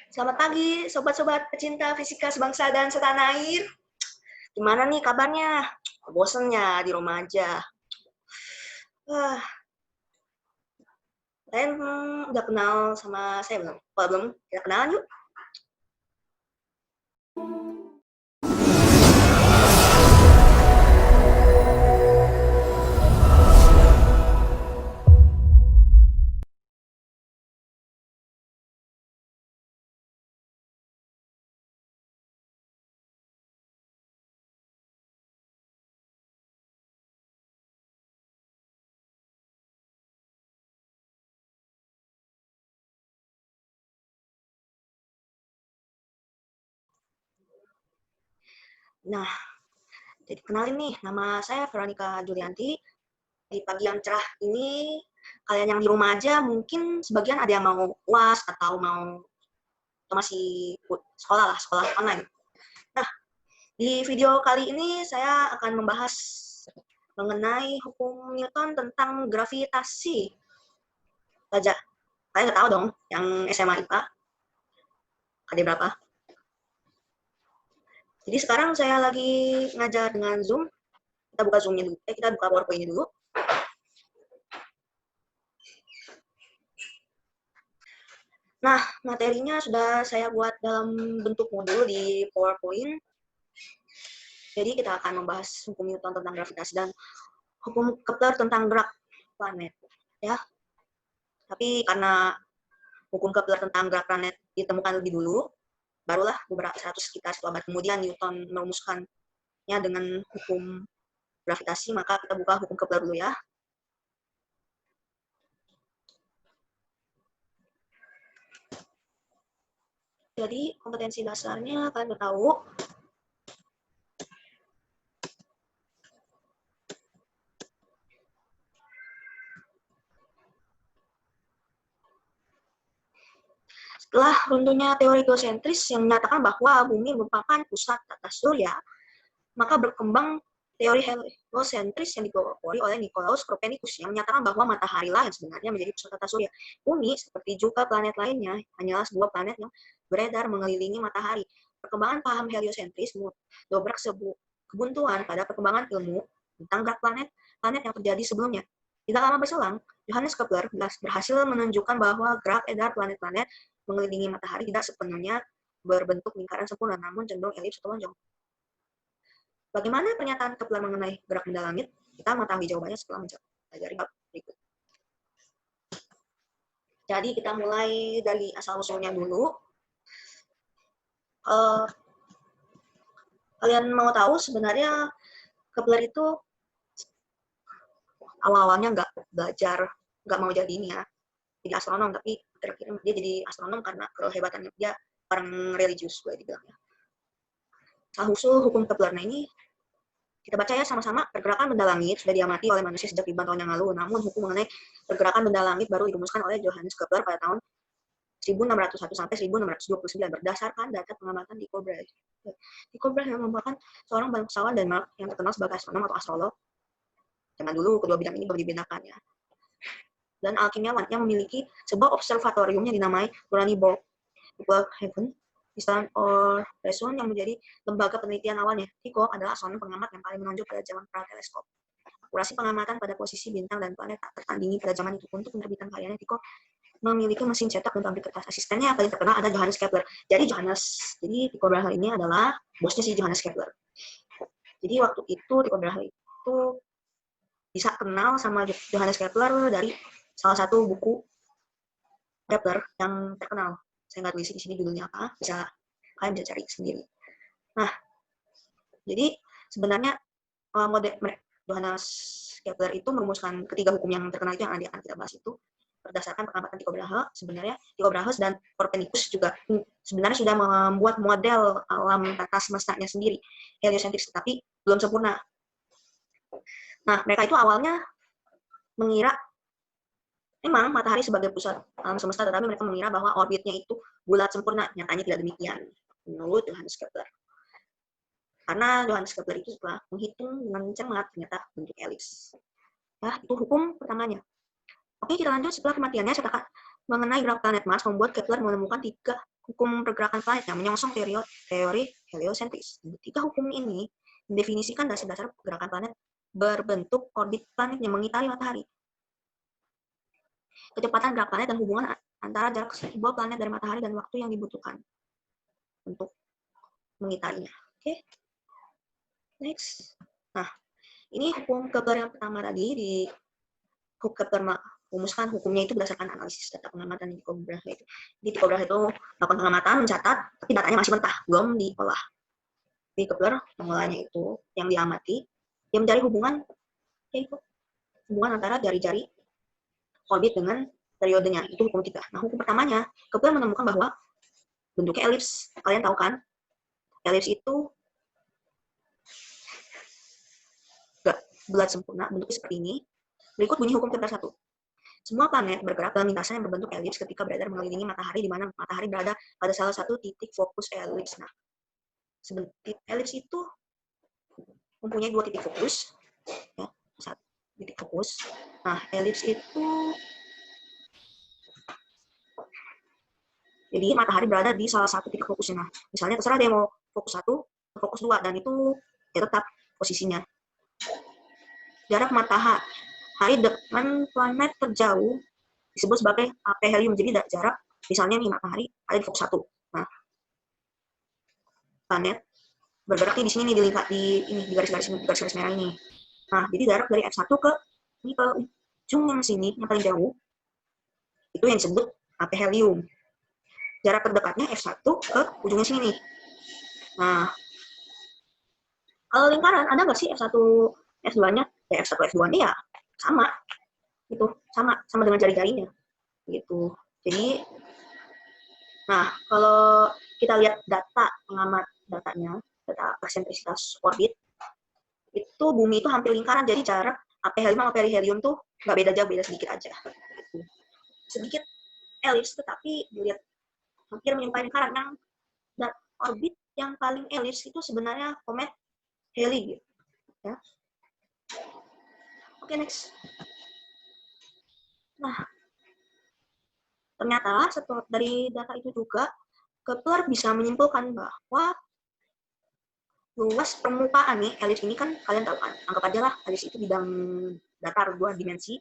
Selamat pagi, sobat-sobat pecinta fisika sebangsa dan setanah air. Gimana nih kabarnya? Bosen ya di rumah aja. Wah, kalian udah kenal sama saya belum? Kalau belum, kita kenalan yuk. Nah, jadi kenalin nih, nama saya Veronica Julianti. Di pagi yang cerah ini, kalian yang di rumah aja mungkin sebagian ada yang mau UAS atau masih sekolah lah, sekolah online. Nah, di video kali ini saya akan membahas mengenai hukum Newton tentang gravitasi. Saja, kalian nggak tahu dong, yang SMA IPA, ada berapa? Jadi sekarang saya lagi ngajar dengan Zoom. Kita buka Zoom-nya dulu. Kita buka PowerPoint-nya dulu. Nah, materinya sudah saya buat dalam bentuk modul di PowerPoint. Jadi kita akan membahas hukum Newton tentang gravitasi dan hukum Kepler tentang gerak planet. Ya, tapi karena hukum Kepler tentang gerak planet ditemukan lebih dulu, barulah beberapa sekitar 1 abad kemudian Newton merumuskannya dengan hukum gravitasi. Maka kita buka hukum Kepler dulu ya. Jadi kompetensi dasarnya kalian udah tahu. Setelah runtuhnya teori geosentris yang menyatakan bahwa bumi merupakan pusat tata surya, maka berkembang teori heliosentris yang dipelopori oleh Nicolaus Copernicus yang menyatakan bahwa matahari lah yang sebenarnya menjadi pusat tata surya. Bumi, seperti juga planet lainnya, hanyalah sebuah planet yang beredar mengelilingi matahari. Perkembangan paham heliosentris mendobrak kebuntuan pada perkembangan ilmu tentang gerak planet yang terjadi sebelumnya. Tidak lama berselang, Johannes Kepler berhasil menunjukkan bahwa gerak edar planet-planet mengelilingi matahari tidak sepenuhnya berbentuk lingkaran sempurna, namun cenderung elips atau lonjong. Bagaimana pernyataan Kepler mengenai gerak benda langit? Kita mengetahui jawabannya setelah mempelajari bab berikut. Jadi kita mulai dari asal-usulnya dulu. Kalian mau tahu sebenarnya Kepler itu awal-awalnya nggak mau jadi ini ya, jadi astronom, tapi akhir-akhirnya dia jadi astronom karena kehebatannya. Dia orang religius, boleh dibilang ya. Asal-usul hukum Kepler ini kita baca ya sama-sama. Pergerakan benda langit sudah diamati oleh manusia sejak ribuan tahun yang lalu, namun hukum mengenai pergerakan benda langit baru dirumuskan oleh Johannes Kepler pada tahun 1601 sampai 1629 berdasarkan data pengamatan Tycho Brahe. Tycho Brahe merupakan seorang bangsawan Denmark yang terkenal sebagai astronom atau astrolog. Zaman dulu kedua bidang ini baru dibedakan ya. Dan alkimiawan yang memiliki sebuah observatorium yang dinamai Uraniborg Heaven di Stand or Resun yang menjadi lembaga penelitian awalnya. Tycho adalah astronom pengamat yang paling menonjol pada zaman pra-teleskop. Akurasi pengamatan pada posisi bintang dan planet tak tertandingi pada zaman itu. Untuk penerbitan karyanya, Tycho memiliki mesin cetak dan pabrik kertas. Asistennya yang paling terkenal ada Johannes Kepler. Jadi Tycho Brahe ini adalah bosnya si Johannes Kepler. Jadi waktu itu Tycho Brahe itu bisa kenal sama Johannes Kepler dari salah satu buku Kepler yang terkenal. Saya nggak tulis di sini judulnya apa, kalian bisa cari sendiri. Nah, jadi sebenarnya Johannes Kepler itu merumuskan ketiga hukum yang terkenal itu yang akan kita bahas itu berdasarkan pengamatan Tycho Brahe. Sebenarnya Tycho Brahe dan Copernicus juga sebenarnya sudah membuat model alam tata semestanya sendiri, heliosentris, tapi belum sempurna. Nah, mereka itu awalnya mengira memang matahari sebagai pusat alam semesta, tetapi mereka mengira bahwa orbitnya itu bulat sempurna. Nyatanya tidak demikian, menurut Johannes Kepler. Karena Johannes Kepler itu setelah menghitung dengan cermat, ternyata bentuk elips. Ya, itu hukum pertamanya. Oke, kita lanjut. Setelah kematiannya, catatan mengenai gerak planet Mars membuat Kepler menemukan 3 hukum pergerakan planet yang menyongsong teori heliosentris. Tiga hukum ini mendefinisikan dasar-dasar pergerakan planet berbentuk orbit planet yang mengitari matahari. Kecepatan gerak planet dan hubungan antara jarak sebuah planet dari matahari dan waktu yang dibutuhkan untuk mengitarinya. Oke. Next. Nah, ini hukum Kepler yang pertama tadi di hukum Kepler merumuskan hukumnya itu berdasarkan analisis data pengamatan di Tycho Brahe itu. Di Tycho Brahe itu melakukan pengamatan, mencatat, tapi datanya masih mentah, belum diolah. Di Kepler pemulanya itu yang diamati, dia mencari hubungan yaitu hubungan antara jari-jari orbit dengan periodenya, itu hukum ketiga. Nah, hukum pertamanya, Kepler menemukan bahwa bentuknya elips. Kalian tahu kan? Elips itu enggak bulat sempurna, bentuknya seperti ini. Berikut bunyi hukum Kepler 1. Semua planet bergerak dalam lintasan yang berbentuk elips ketika beredar mengelilingi matahari, di mana matahari berada pada salah satu titik fokus elips. Nah, elips itu mempunyai dua titik fokus, ya, satu titik fokus. Nah, elips itu jadi matahari berada di salah satu titik fokusnya. Nah, misalnya terserah dia mau fokus 1, fokus 2, dan itu ya tetap posisinya. Jarak matahari dengan planet terjauh disebut sebagai aphelion. Jadi jarak, misalnya nih matahari ada di fokus 1. Nah, planet bergerak di sini nih di garis-garis merah ini. Nah, jadi jarak dari F1 ke ujung yang sini yang paling jauh itu yang disebut aphelion. Jarak terdekatnya F1 ke ujungnya sini nih. Nah, kalau lingkaran ada nggak sih F1 F2-nya? Ya F1 F2-nya ya sama. Itu sama dengan jari-jarinya. Gitu. Jadi nah, kalau kita lihat data pengamat datanya, data eksentrisitas orbit, itu bumi itu hampir lingkaran, jadi jarak aphelion sama perihelion tuh nggak beda jauh, beda sedikit aja. Gitu. Sedikit elips, tetapi dilihat hampir menyerupai lingkaran. Dan orbit yang paling elips itu sebenarnya komet Halley. Gitu. Ya. Oke, next. Nah, ternyata setelah dari data itu juga, Kepler bisa menyimpulkan bahwa luas permukaan nih, elips ini kan kalian tahu kan, anggap aja lah elips itu bidang datar 2 dimensi,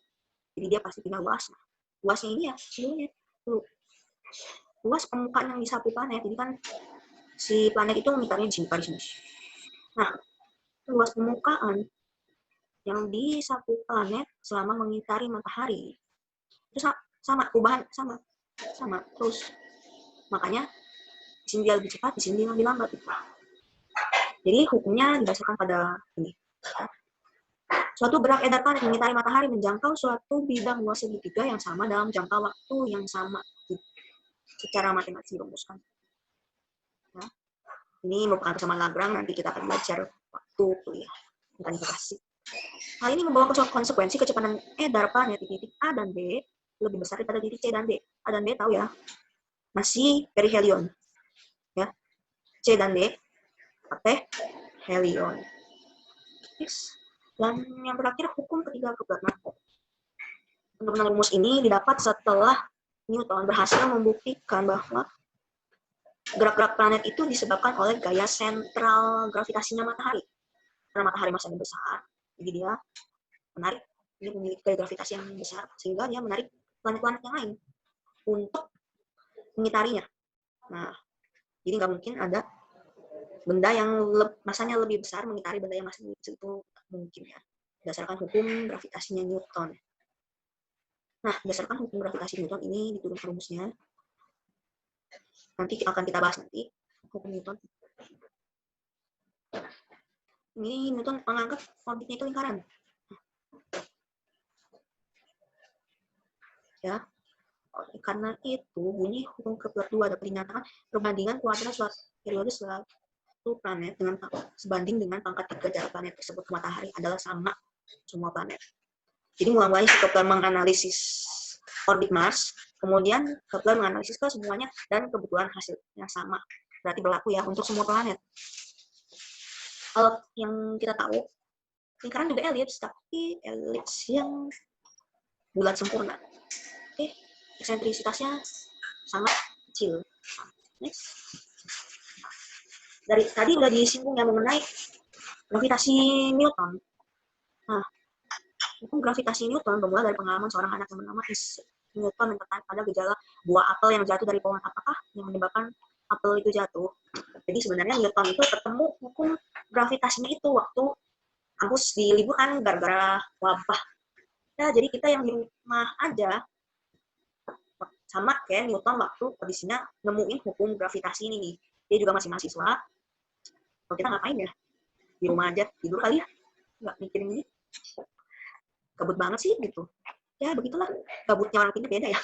jadi dia pasti punya luas. Nah, luasnya ini ya, sebenarnya luas permukaan yang di satu planet, jadi kan si planet itu mengitarinya di sini. Nah, luas permukaan yang di satu planet selama mengitari matahari itu sama perubahan sama terus, makanya di sini dia lebih cepat, di sini dia lebih lambat. Jadi hukumnya didasarkan pada ini. Suatu gerak edar planet mengitari matahari menjangkau suatu bidang luas segitiga yang sama dalam jangka waktu yang sama. Secara matematis dirumuskan. Nah, ini merupakan kesamaan Lagrange, nanti kita akan belajar waktu kuliah kuantifikasi. Hal ini membawa konsekuensi kecepatan edar planet di titik A dan B lebih besar daripada titik C dan D. A dan B tahu ya, masih perihelion. Ya. C dan D aphelion. Dan yang terakhir hukum ketiga Kepler. Benar-benar rumus ini didapat setelah Newton berhasil membuktikan bahwa gerak-gerak planet itu disebabkan oleh gaya sentral gravitasinya matahari. Karena matahari masanya besar, jadi dia menarik, dia memiliki gaya gravitasi yang besar, sehingga dia menarik planet-planet yang lain untuk mengitarinya. Nah, jadi nggak mungkin ada benda yang masanya lebih besar mengitari benda yang masanya kecil, itu mungkin ya, berdasarkan hukum gravitasinya Newton. Nah, berdasarkan hukum gravitasi Newton ini diturunkan rumusnya. Nanti akan kita bahas nanti hukum Newton. Ini Newton menganggap orbitnya itu lingkaran. Ya, karena itu bunyi hukum Kepler 2 dapat dinyatakan perbandingan kuadrat suatu periode suatu planet dengan sebanding dengan pangkat 3 jarak planet tersebut ke matahari adalah sama semua planet. Jadi mulai Kepler menganalisis orbit Mars, kemudian Kepler menganalisis ke semuanya dan kebetulan hasilnya sama. Berarti berlaku ya untuk semua planet. Kalau yang kita tahu, lingkaran juga elips, tapi elips yang bulat sempurna. Eksentrisitasnya sangat kecil. Next. Dari tadi udah disinggung ya mengenai gravitasi Newton. Nah, hukum gravitasi Newton bermula dari pengalaman seorang anak yang bernama Isaac Newton yang tertarik pada gejala buah apel yang jatuh dari pohon. Apakah yang menyebabkan apel itu jatuh? Jadi sebenarnya Newton itu ketemu hukum gravitasinya itu waktu kampus diliburkan gara-gara wabah. Ya, jadi kita yang di rumah aja sama kayak Newton waktu kondisinya nemuin hukum gravitasi ini nih. Dia juga masih mahasiswa. Kalau kita ngapain ya? Di rumah aja, tidur kali ya? Nggak mikirin ini. Gabut banget sih gitu. Ya begitulah, gabutnya orang pintar beda ya.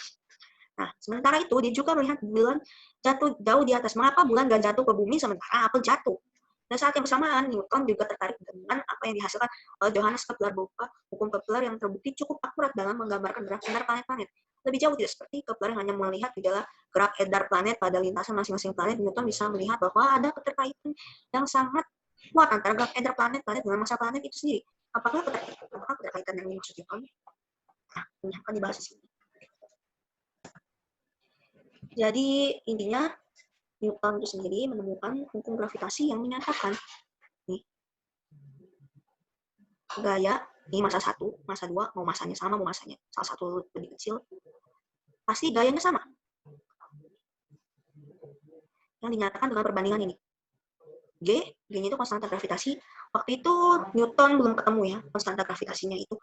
Nah, sementara itu dia juga melihat bulan jatuh jauh di atas. Mengapa bulan nggak jatuh ke bumi sementara apel jatuh? Dan saat yang bersamaan, Newton juga tertarik dengan apa yang dihasilkan oleh Johannes Kepler berupa hukum Kepler yang terbukti cukup akurat dalam menggambarkan gerak edar planet-planet. Lebih jauh tidak seperti Kepler yang hanya melihat gejala gerak edar planet pada lintasan masing-masing planet, Newton bisa melihat bahwa ada keterkaitan yang sangat kuat antara gerak edar planet-planet dengan massa planet itu sendiri. Apakah keterkaitan yang dimaksud Newton? Nah, ini akan dibahas di sini. Jadi intinya Newton itu sendiri menemukan hukum gravitasi yang menyatakan nih, gaya ini massa 1, massa 2, mau massanya sama, mau massanya salah satu lebih kecil, pasti gayanya sama. Yang dinyatakan dengan perbandingan ini. G-nya itu konstanta gravitasi. Waktu itu Newton belum ketemu ya konstanta gravitasinya itu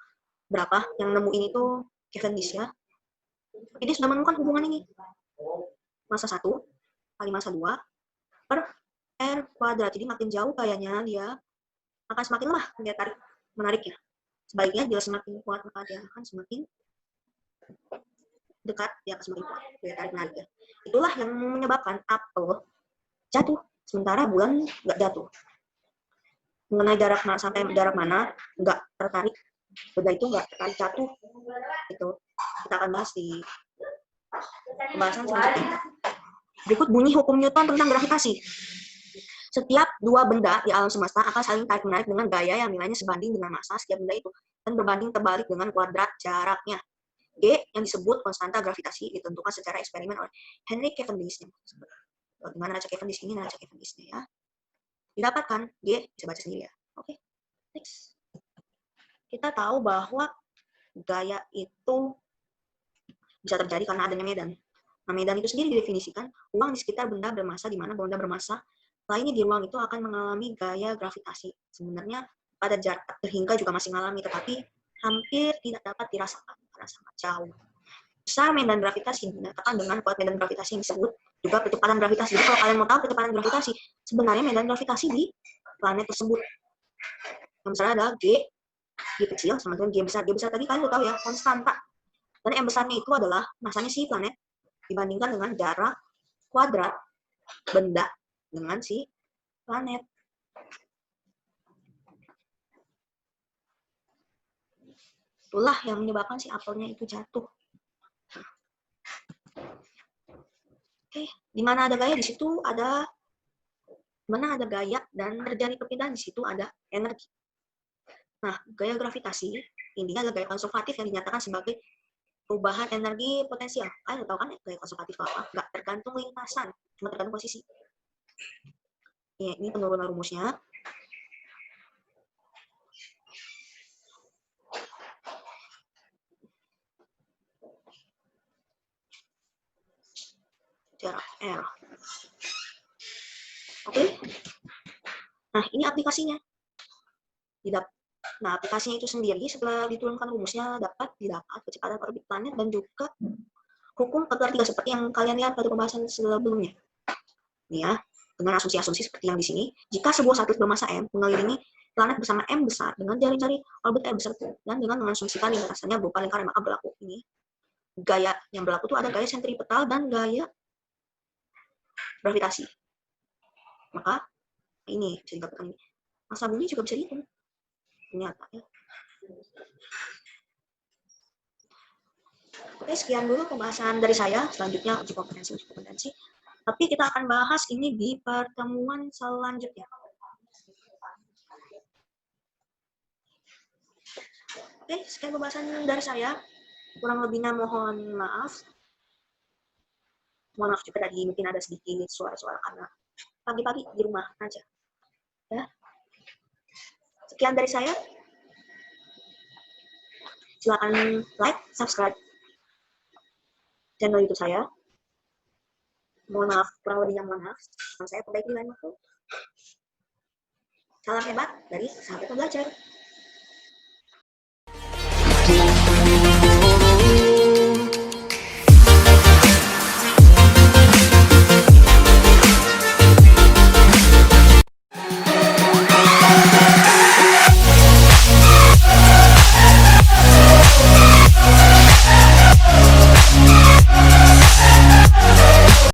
berapa. Yang nemuin itu Cavendish ya. Jadi sudah menemukan hubungan ini. Massa 1 kali massa 2 per R kuadrat. Jadi makin jauh kayaknya dia akan semakin lemah dia tarik menariknya. Sebaliknya dia semakin kuat maka dia akan semakin dekat, dia akan semakin kuat dia tarik menariknya. Itulah yang menyebabkan apel jatuh sementara bulan nggak jatuh. Mengenai jarak sampai jarak mana nggak tertarik, benda itu nggak tertarik jatuh. Itu kita akan bahas di pembahasan selanjutnya. Berikut bunyi hukum Newton tentang gravitasi. Setiap dua benda di alam semesta akan saling tarik-menarik dengan gaya yang nilainya sebanding dengan massa setiap benda itu dan berbanding terbalik dengan kuadrat jaraknya. G yang disebut konstanta gravitasi ditentukan secara eksperimen oleh Henry Cavendish. Bagaimana neraca Cavendish ini neraca Cavendish-nya ya. Didapatkan G bisa baca sendiri ya. Oke. Next. Kita tahu bahwa gaya itu bisa terjadi karena adanya medan. Nah, medan itu sendiri didefinisikan ruang di sekitar benda bermassa di mana benda bermassa lainnya di ruang itu akan mengalami gaya gravitasi. Sebenarnya pada jarak terhingga juga masih mengalami, tetapi hampir tidak dapat dirasakan karena sangat jauh. Besar medan gravitasi dinyatakan dengan kuat medan gravitasi yang disebut juga percepatan gravitasi. Jadi kalau kalian mau tahu percepatan gravitasi, sebenarnya medan gravitasi di planet tersebut. Yang besar adalah G kecil sama dengan G besar. G besar tadi kalian udah tahu ya, konstanta. Dan M besarnya itu adalah massanya si planet dibandingkan dengan jarak kuadrat benda dengan si planet. Itulah yang menyebabkan si apelnya itu jatuh. Oke, di mana ada gaya di situ ada mana ada gaya dan terjadi perpindahan di situ ada energi. Nah, gaya gravitasi intinya adalah gaya konservatif yang dinyatakan sebagai perubahan energi potensial. Kalian tahu kan gaya konservatif apa? Nggak tergantung lintasan, cuma tergantung posisi. Ya, ini penurunan rumusnya. Jarak R. Oke. Nah, ini aplikasinya. Nah, aplikasinya itu sendiri setelah diturunkan rumusnya didapat kecepatan orbit planet dan juga hukum Kepler 3 seperti yang kalian lihat pada pembahasan sebelumnya. Ini ya, dengan asumsi-asumsi seperti yang di sini, jika sebuah satelit bermassa M mengelilingi planet bersama M besar dengan jari-jari orbit M besar dan dengan mengasumsikan lintasannya berupa lingkaran, maka berlaku ini. Gaya yang berlaku itu ada gaya sentripetal dan gaya gravitasi. Maka ini bisa dikatakan ini. Massa bumi juga bisa dihitung. Ternyata ya. Oke, sekian dulu pembahasan dari saya. Selanjutnya uji kompetensi. Tapi kita akan bahas ini di pertemuan selanjutnya. Oke, sekian pembahasan dari saya. Kurang lebihnya mohon maaf. Mohon maaf juga tadi mungkin ada sedikit suara-suara karena pagi-pagi di rumah aja. Ya. Sekian dari saya. Silakan like, subscribe channel YouTube saya. Mohon maaf, kurang lebihnya mohon maaf. Saya perbaiki lain waktu. Salam hebat dari Sahabat Pembelajar.